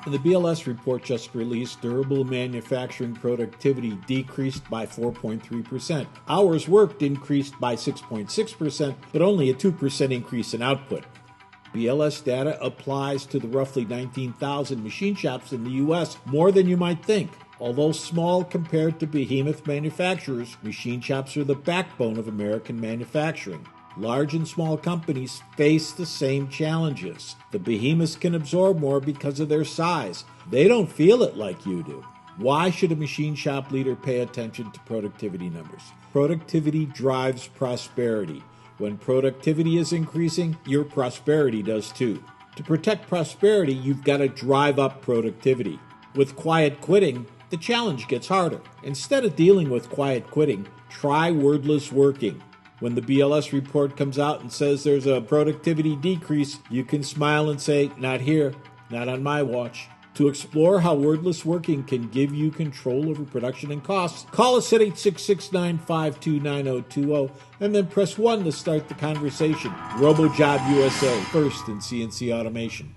In the BLS report just released, durable manufacturing productivity decreased by 4.3%. Hours worked increased by 6.6%, but only a 2% increase in output. BLS data applies to the roughly 19,000 machine shops in the U.S., more than you might think. Although small compared to behemoth manufacturers, machine shops are the backbone of American manufacturing. Large and small companies face the same challenges. The behemoths can absorb more because of their size. They don't feel it like you do. Why should a machine shop leader pay attention to productivity numbers? Productivity drives prosperity. When productivity is increasing, your prosperity does too. To protect prosperity, you've got to drive up productivity. With quiet quitting, the challenge gets harder. Instead of dealing with quiet quitting, try wordless working. When the BLS report comes out and says there's a productivity decrease, you can smile and say, not here, not on my watch. To explore how wordless working can give you control over production and costs, call us at 866-952-9020 and then press 1 to start the conversation. RoboJob USA, first in CNC automation.